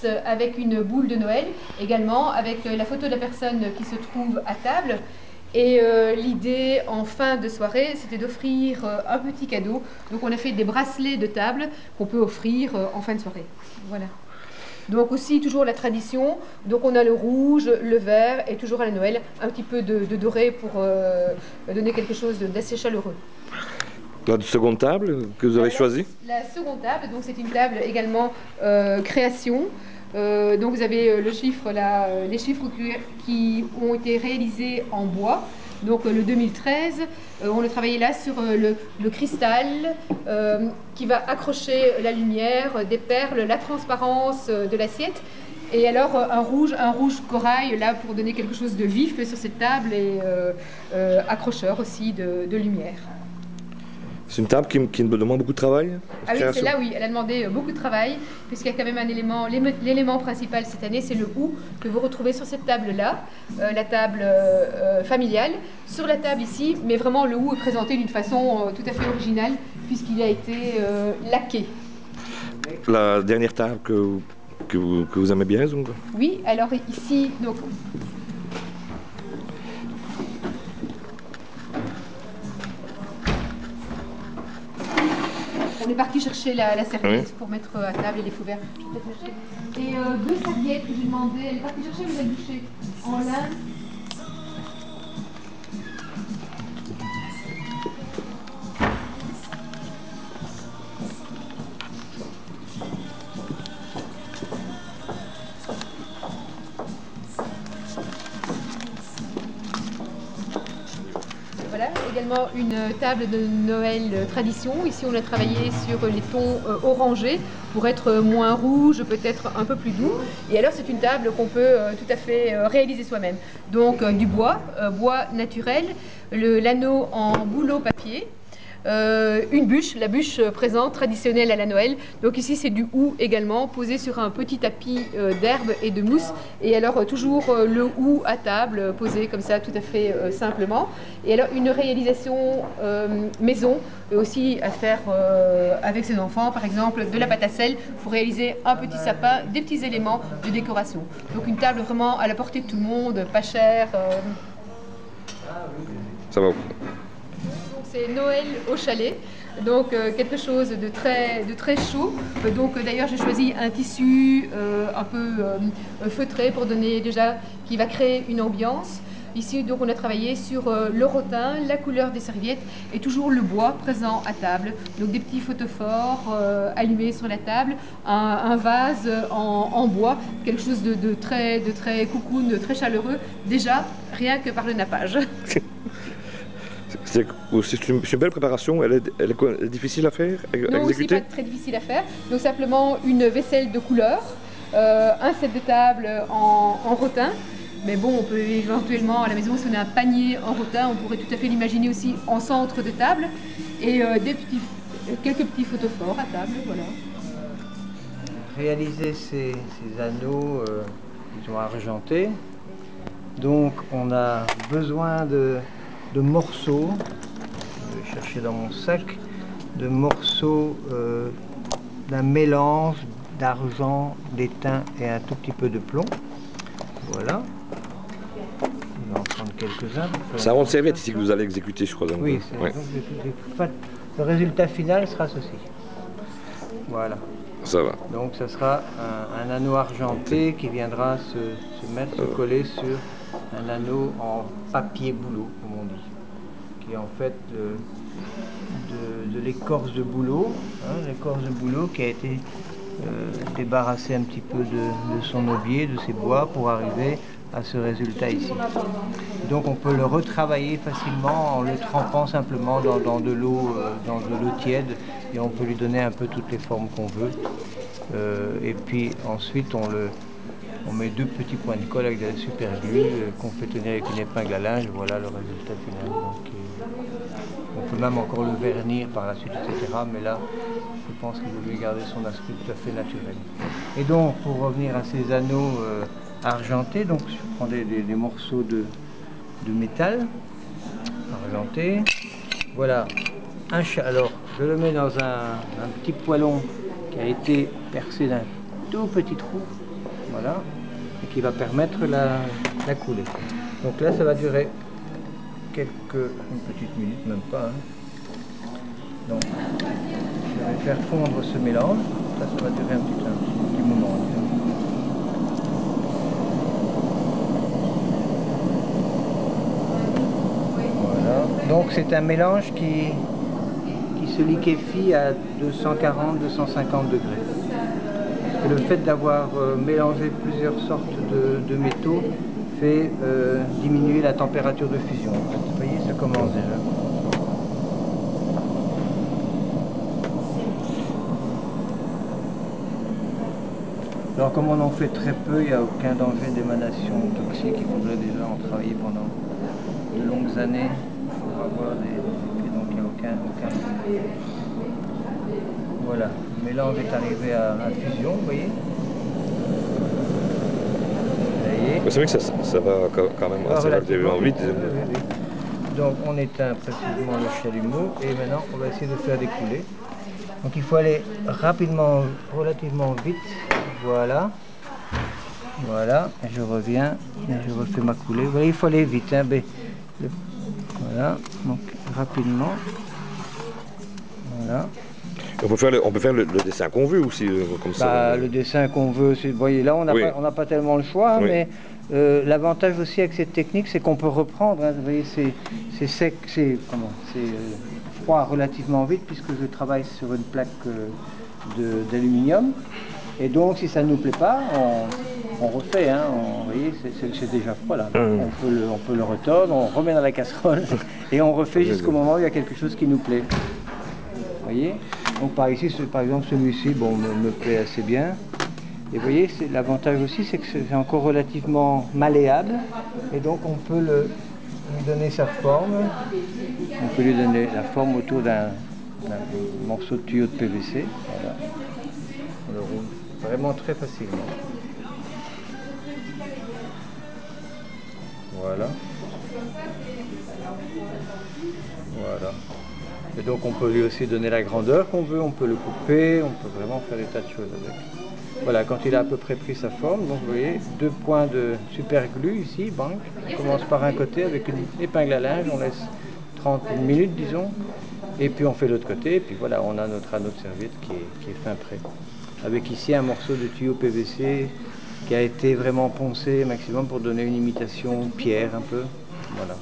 fixe avec une boule de Noël, également avec la photo de la personne qui se trouve à table. Et l'idée en fin de soirée, c'était d'offrir un petit cadeau. Donc on a fait des bracelets de table qu'on peut offrir en fin de soirée. Voilà. Donc aussi toujours la tradition, donc on a le rouge, le vert et toujours à la Noël un petit peu de doré pour donner quelque chose d'assez chaleureux. La seconde table que vous avez choisie? La seconde table, donc c'est une table également création. Donc vous avez le chiffre là, les chiffres qui ont été réalisés en bois. Donc le 2013, on a travaillé là sur le cristal qui va accrocher la lumière, des perles, la transparence de l'assiette. Et alors un rouge corail là pour donner quelque chose de vif sur cette table et accrocheur aussi de lumière. C'est une table qui demande beaucoup de travail? Ah oui, celle-là, oui, elle a demandé beaucoup de travail, puisqu'il y a quand même un élément, l'élément principal cette année, c'est le hou que vous retrouvez sur cette table-là, la table familiale. Sur la table ici, mais vraiment le hou est présenté d'une façon tout à fait originale, puisqu'il a été laqué. La dernière table que vous aimez bien, donc? Oui, alors ici, donc... On est parti chercher la serviette pour mettre à table et les couverts. Et deux serviettes que j'ai demandé. Elle est partie chercher, vous avez bouché en lin. Voilà, également une table de Noël tradition. Ici, on a travaillé sur les tons orangés pour être moins rouge, peut-être un peu plus doux. Et alors, c'est une table qu'on peut tout à fait réaliser soi-même. Donc, du bois, bois naturel, l'anneau en bouleau papier. Une bûche, la bûche présente traditionnelle à la Noël. Donc ici c'est du hou également, posé sur un petit tapis d'herbe et de mousse. Et alors toujours le hou à table, posé comme ça tout à fait simplement. Et alors une réalisation maison, aussi à faire avec ses enfants, par exemple de la pâte à sel pour réaliser un petit sapin, des petits éléments de décoration. Donc une table vraiment à la portée de tout le monde, pas chère. Ça va. C'est Noël au chalet, donc quelque chose de très chaud. Donc d'ailleurs j'ai choisi un tissu un peu feutré pour donner déjà, qui va créer une ambiance. Ici donc on a travaillé sur le rotin, la couleur des serviettes et toujours le bois présent à table. Donc des petits photophores allumés sur la table, un vase en bois, quelque chose de très cocoon, de très chaleureux, déjà rien que par le nappage. C'est une belle préparation, elle est difficile à faire, à non, exécuter? aussi pas très difficile à faire. Donc simplement une vaisselle de couleur, un set de table en rotin. Mais bon, on peut éventuellement à la maison, si on a un panier en rotin, on pourrait tout à fait l'imaginer aussi en centre de table. Et quelques petits photophores à table, voilà. Réaliser ces anneaux, disons argentés. Donc on a besoin de morceaux, je vais chercher dans mon sac, de morceaux d'un mélange d'argent, d'étain et un tout petit peu de plomb. Voilà. On va en prendre quelques-uns. C'est un rond de serviette ici que vous allez exécuter, je crois. Donc. Oui, Ouais. donc, le résultat final sera ceci. Voilà. Ça va. Donc ça sera un anneau argenté qui viendra se coller sur un anneau en papier bouleau, comme on dit, qui est en fait de l'écorce de bouleau, l'écorce de bouleau qui a été débarrassée un petit peu de son aubier, de ses bois, pour arriver à ce résultat ici. Donc on peut le retravailler facilement en le trempant simplement dans de l'eau tiède, et on peut lui donner un peu toutes les formes qu'on veut. Et puis ensuite on met deux petits points de colle avec de la super glue qu'on fait tenir avec une épingle à linge. Voilà le résultat final. Donc, on peut même encore le vernir par la suite, etc. Mais là, je pense qu'il vaut mieux garder son aspect tout à fait naturel. Et donc, pour revenir à ces anneaux argentés, donc je prends des morceaux de métal argenté. Voilà. Alors, je le mets dans un petit poêlon qui a été percé d'un tout petit trou. voilà, et qui va permettre la coulée. Donc là, ça va durer une petite minute, même pas. Hein. Donc, je vais faire fondre ce mélange. Ça va durer un petit moment. Voilà. Donc c'est un mélange qui se liquéfie à 240-250 degrés. Et le fait d'avoir mélangé plusieurs sortes de métaux fait diminuer la température de fusion. Vous voyez, ça commence déjà. Alors comme on en fait très peu, il n'y a aucun danger d'émanation toxique. Il faudrait déjà en travailler pendant de longues années pour avoir des effets, donc il n'y a aucun. Voilà, le mélange est arrivé à fusion, vous voyez. C'est vrai que ça va quand même assez relativement vite. Oui. Donc on éteint précisément le chalumeau et maintenant on va essayer de faire des coulées. Donc il faut aller rapidement, relativement vite. Voilà. Voilà, et je reviens et je refais ma coulée. Vous voyez, il faut aller vite. Hein, voilà, donc rapidement. Voilà. On peut faire le dessin qu'on veut aussi, comme ça. Le dessin qu'on veut, vous voyez, là on n'a pas tellement le choix, hein, mais l'avantage aussi avec cette technique, c'est qu'on peut reprendre. Hein, vous voyez, c'est sec, c'est froid relativement vite, puisque je travaille sur une plaque d'aluminium. Et donc, si ça ne nous plaît pas, on refait. Hein, vous voyez, c'est déjà froid là. On peut le retordre, on remet dans la casserole et on refait jusqu'au moment où il y a quelque chose qui nous plaît. Vous voyez. Donc par exemple celui-ci, bon, me plaît assez bien. Et vous voyez, l'avantage aussi, c'est que c'est encore relativement malléable. Et donc on peut lui donner sa forme. On peut lui donner la forme autour d'un morceau de tuyau de PVC. Voilà. On le roule vraiment très facilement. Voilà. Voilà. Et donc on peut lui aussi donner la grandeur qu'on veut, on peut le couper, on peut vraiment faire des tas de choses avec. Voilà, quand il a à peu près pris sa forme, donc vous voyez, 2 points de super glue ici, bang. On commence par un côté avec une épingle à linge, on laisse 30 minutes disons, et puis on fait l'autre côté, et puis voilà, on a notre anneau de serviette qui est fin prêt. Avec ici un morceau de tuyau PVC qui a été vraiment poncé maximum pour donner une imitation pierre un peu. Voilà.